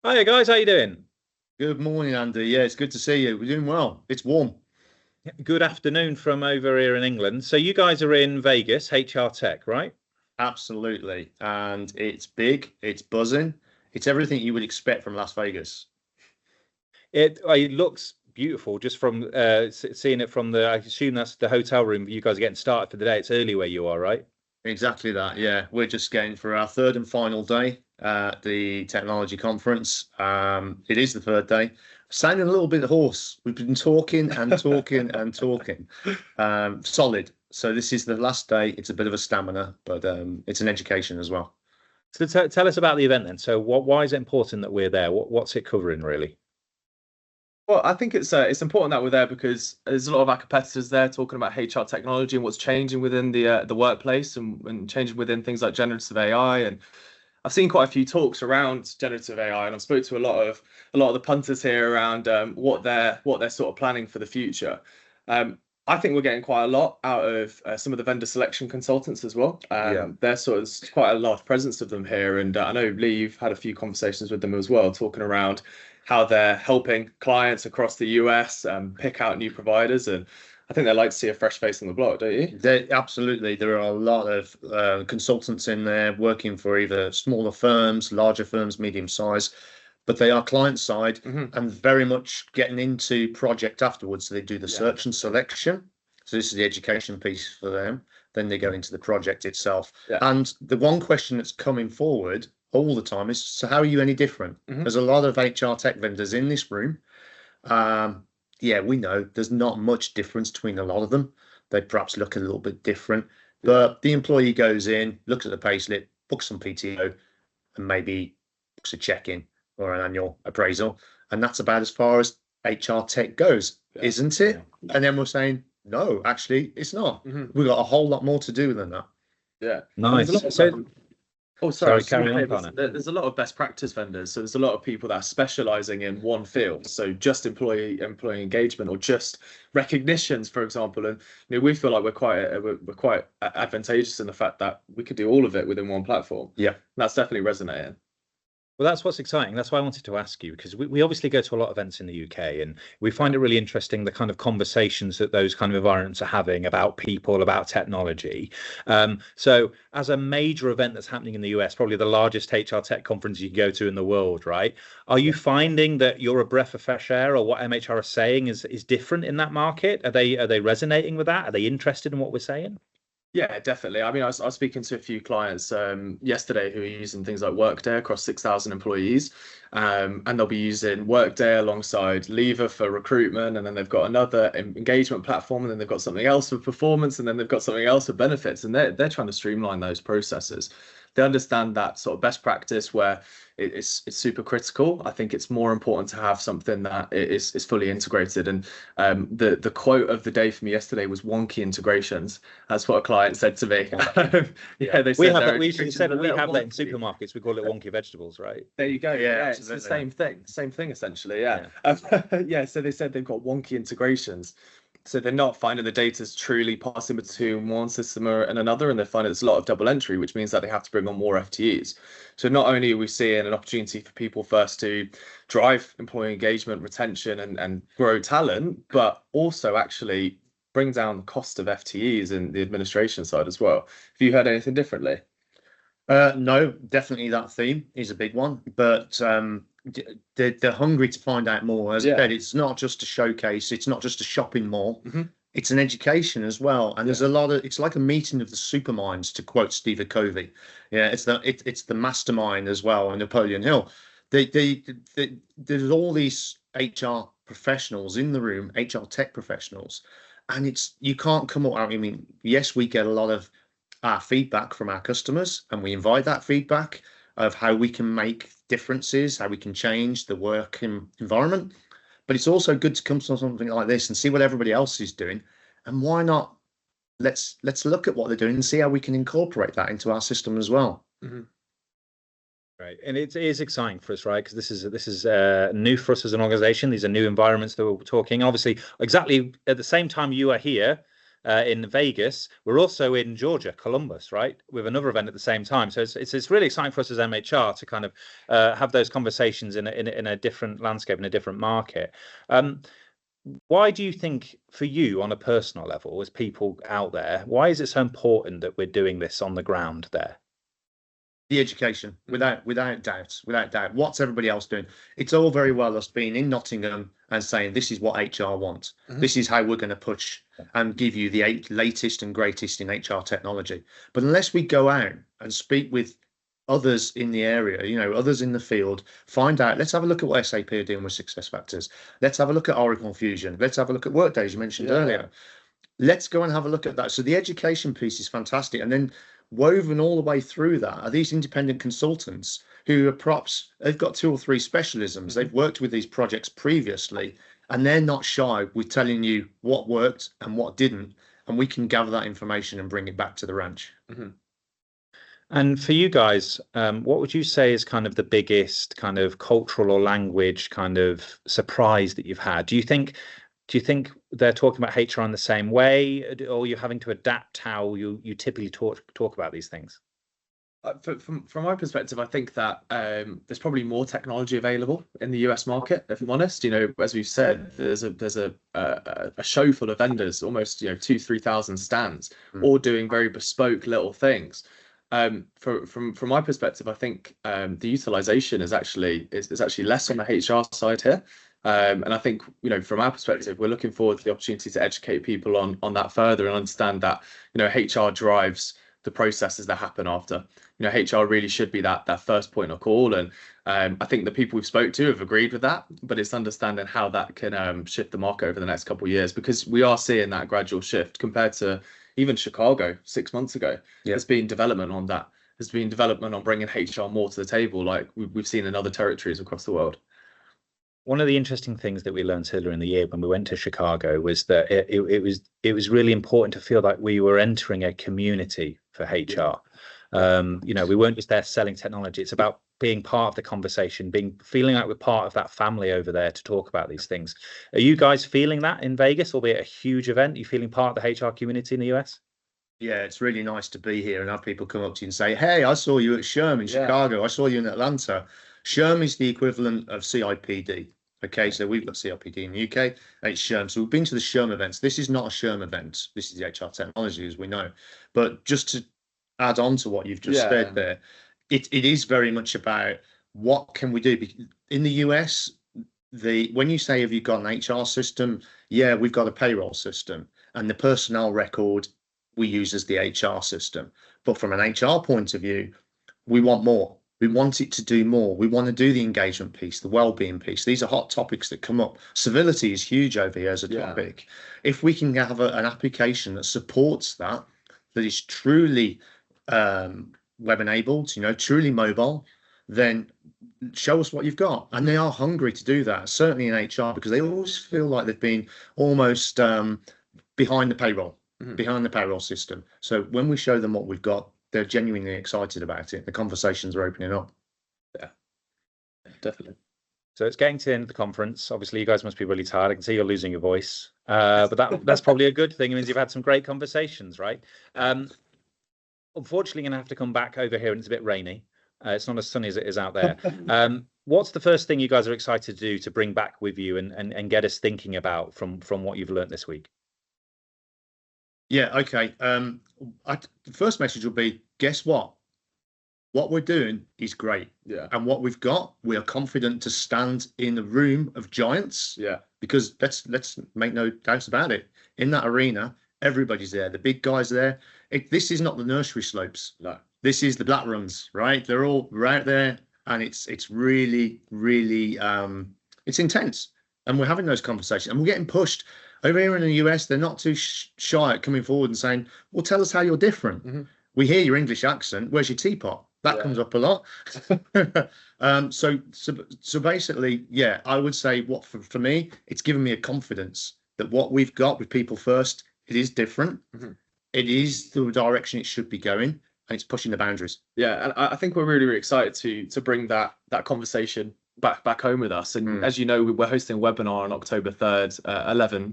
Hiya guys, how you doing? Good morning, Andy. Yeah, it's good to see you. We're doing well. It's warm. Good afternoon from over here in England. So you guys are in Vegas, HR Tech, right? Absolutely. And it's big, it's buzzing, it's everything you would expect from Las Vegas. It looks beautiful just from seeing it from the. I assume that's the hotel room. You guys are getting started for the day. It's early where you are, right? Exactly that. Yeah, we're just getting for our third and final day at the technology conference. It is the third day. Sounding a little bit hoarse. We've been talking and talking and talking. Solid. So this is the last day. It's a bit of a stamina, but it's an education as well. So tell us about the event then. So why is it important that we're there? What's it covering really? Well, I think it's important that we're there because there's a lot of our competitors there talking about HR technology and what's changing within the workplace and changing within things like generative AI. And I've seen quite a few talks around generative AI, and I've spoke to a lot of the punters here around what they're sort of planning for the future. I think we're getting quite a lot out of some of the vendor selection consultants as well. Yeah. There's quite a large presence of them here, and I know Lee, you've had a few conversations with them as well, talking around how they're helping clients across the US pick out new providers, and I think they like to see a fresh face on the block, don't you? Absolutely. There are a lot of consultants in there working for either smaller firms, larger firms, medium size, but they are client side and very much getting into project afterwards. So they do the Yeah, search and selection. So this is the education piece for them. Then they go into the project itself. yeah, And the one question that's coming forward all the time is, so how are you any different? hmm There's a lot of HR tech vendors in this room. Um, yeah, we know there's not much difference between a lot of them. They perhaps look a little bit different, yeah, but the employee goes in, looks at the payslip, books some PTO, and maybe books a check-in or an annual appraisal, and that's about as far as HR tech goes, yeah, isn't it? And then we're saying, no, actually, it's not. hmm We've got a whole lot more to do than that. yeah. And there's a Nice. lot of So Oh, sorry. I sorry, was just gonna carry say on, Connor. there's a lot of best practice vendors. So there's a lot of people that are specializing in one field. So just employee engagement or just recognitions, for example. And we feel like we're quite advantageous in the fact that we could do all of it within one platform. Yeah. That's definitely resonating. Well, that's what's exciting. That's why I wanted to ask you because we obviously go to a lot of events in the UK and we find it really interesting the kind of conversations that those kind of environments are having about people, about technology. So, as a major event that's happening in the US, probably the largest HR tech conference you can go to in the world, right? Are you Yeah. finding that you're a breath of fresh air, or what MHR are saying is different in that market? Are they resonating with that? Are they interested in what we're saying? Yeah, definitely. I mean, I was speaking to a few clients yesterday who are using things like Workday across 6,000 employees, and they'll be using Workday alongside Lever for recruitment, and then they've got another engagement platform, and then they've got something else for performance, and then they've got something else for benefits, and they're trying to streamline those processes. They understand that sort of best practice where it's super critical. I think it's more important to have something that is fully integrated. And the quote of the day for me yesterday was wonky integrations. That's what a client said to me. Yeah, they We said have their that. We integrations said are a we little have that in wonky. supermarkets. We call it wonky vegetables, right? There you go. Yeah, Yeah, it's the absolutely. same thing essentially. Yeah. Yeah. Yeah. So they said they've got wonky integrations. So they're not finding the data's truly passing between one system and another, and they find it's a lot of double entry, which means that they have to bring on more FTEs. So not only are we seeing an opportunity for people first to drive employee engagement, retention, and grow talent, but also actually bring down the cost of FTEs and the administration side as well. Have you heard anything differently? No, definitely that theme is a big one, but they're hungry to find out more. As I Yeah. said, it's not just a showcase, it's not just a shopping mall, hmm it's an education as well. And Yeah. there's a lot of, it's like a meeting of the superminds, to quote Steve Covey. Yeah, it's the mastermind as well, and Napoleon Hill. There's all these HR professionals in the room, HR tech professionals, and it's you can't come up. I mean, yes, we get a lot of our feedback from our customers, and we invite that feedback of how we can make differences, how we can change the working environment. But it's also good to come to something like this and see what everybody else is doing, and why not? Let's look at what they're doing and see how we can incorporate that into our system as well. hmm Right, and it is exciting for us, right? Because this is new for us as an organization. These are new environments that we're talking. Obviously, exactly at the same time you are here, in Vegas. We're also in Georgia, Columbus, right, with another event at the same time. So it's really exciting for us as MHR to kind of have those conversations in a different landscape, in a different market. Why do you think, for you on a personal level, as people out there, why is it so important that we're doing this on the ground there? The education, without doubt. What's everybody else doing? It's all very well us being in Nottingham and saying this is what HR wants. This is how we're going to push and give you the latest and greatest in HR technology. But unless we go out and speak with others in the area, you know, others in the field, find out, let's have a look at what SAP are doing with SuccessFactors. Let's have a look at Oracle Fusion. Let's have a look at Workday, as you mentioned earlier. Let's go and have a look at that. So the education piece is fantastic. And then woven all the way through that are these independent consultants who are perhaps, they've got 2 or 3 specialisms. They've worked with these projects previously, and they're not shy with telling you what worked and what didn't. And we can gather that information and bring it back to the ranch. And for you guys, what would you say is kind of the biggest kind of cultural or language kind of surprise that you've had? Do you think they're talking about HR in the same way, or you're having to adapt how you typically talk about these things? From my perspective, I think that there's probably more technology available in the US market. If I'm honest, you know, as we've said, there's a show full of vendors, almost 2,000-3,000 stands, all doing very bespoke little things. From my perspective, I think the utilization is actually less on the HR side here. And I think, you know, from our perspective, we're looking forward to the opportunity to educate people on that further and understand that, you know, HR drives the processes that happen after. You know, HR really should be that first point of call. And I think the people we've spoke to have agreed with that, but it's understanding how that can shift the market over the next couple of years, because we are seeing that gradual shift compared to even Chicago 6 months ago. There's been development on that. There's been development on bringing HR more to the table, like we've seen in other territories across the world. One of the interesting things that we learned earlier in the year when we went to Chicago was that it was really important to feel like we were entering a community for HR. You know, we weren't just there selling technology. It's about being part of the conversation, feeling like we're part of that family over there to talk about these things. Are you guys feeling that in Vegas, albeit a huge event? Are you feeling part of the HR community in the US? Yeah, it's really nice to be here and have people come up to you and say, hey, I saw you at SHRM in Chicago. I saw you in Atlanta. SHRM is the equivalent of CIPD. Okay, so we've got CIPD in the UK, and it's SHRM. So we've been to the SHRM events. This is not a SHRM event. This is the HR technology, as we know. But just to add on to what you've just said there, it is very much about what can we do. In the US, when you say, have you got an HR system? Yeah, we've got a payroll system, and the personnel record we use as the HR system. But from an HR point of view, we want more. We want it to do more. We want to do the engagement piece, the well-being piece. These are hot topics that come up. Civility is huge over here as a topic. If we can have an application that supports that is truly web-enabled, you know, truly mobile, then show us what you've got. And they are hungry to do that, certainly in HR, because they always feel like they've been almost behind the payroll system. So when we show them what we've got, they're genuinely excited about it. The conversations are opening up. Yeah, definitely. So it's getting to the end of the conference. Obviously, you guys must be really tired. I can see you're losing your voice, but that's probably a good thing. It means you've had some great conversations, right? Unfortunately, going to have to come back over here, and it's a bit rainy. It's not as sunny as it is out there. What's the first thing you guys are excited to do to bring back with you and get us thinking about from what you've learned this week? Yeah, okay. The first message will be, guess what? What we're doing is great. Yeah. And what we've got, we are confident to stand in the room of giants. Yeah. Because let's make no doubts about it. In that arena, everybody's there. The big guys are there. This is not the nursery slopes. No. This is the black runs, right? They're all right there. And it's really, really, it's intense. And we're having those conversations and we're getting pushed. Over here in the US, they're not too shy at coming forward and saying, well, tell us how you're different. We hear your English accent. Where's your teapot? That comes up a lot. So basically, yeah, I would say what for me, it's given me a confidence that what we've got with People First, it is different. It is the direction it should be going, and it's pushing the boundaries. Yeah, and I think we're really, really excited to bring that conversation back home with us. And as you know, we're hosting a webinar on October 3rd,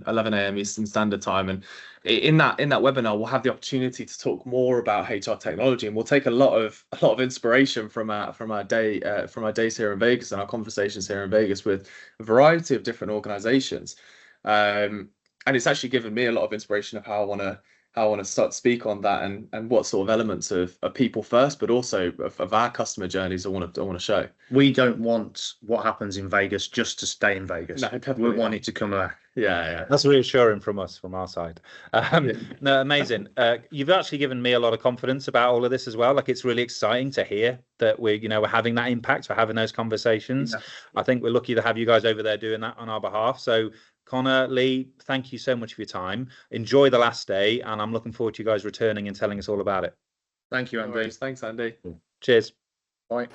11 a.m. Eastern Standard Time. And in that webinar, we'll have the opportunity to talk more about HR technology, and we'll take a lot of inspiration from our days here in Vegas and our conversations here in Vegas with a variety of different organizations. And it's actually given me a lot of inspiration of how I want to start to speak on that, and what sort of elements of people first, but also of our customer journeys I want to show. We don't want what happens in Vegas just to stay in Vegas. No, we want it to come back. Yeah. That's reassuring from us, from our side. No, amazing. You've actually given me a lot of confidence about all of this as well. Like, it's really exciting to hear that we're having that impact, we're having those conversations. Yeah. I think we're lucky to have you guys over there doing that on our behalf. So Connor, Leigh, thank you so much for your time. Enjoy the last day, and I'm looking forward to you guys returning and telling us all about it. Thank you, Andy. Thanks, Andy. Cheers. Bye.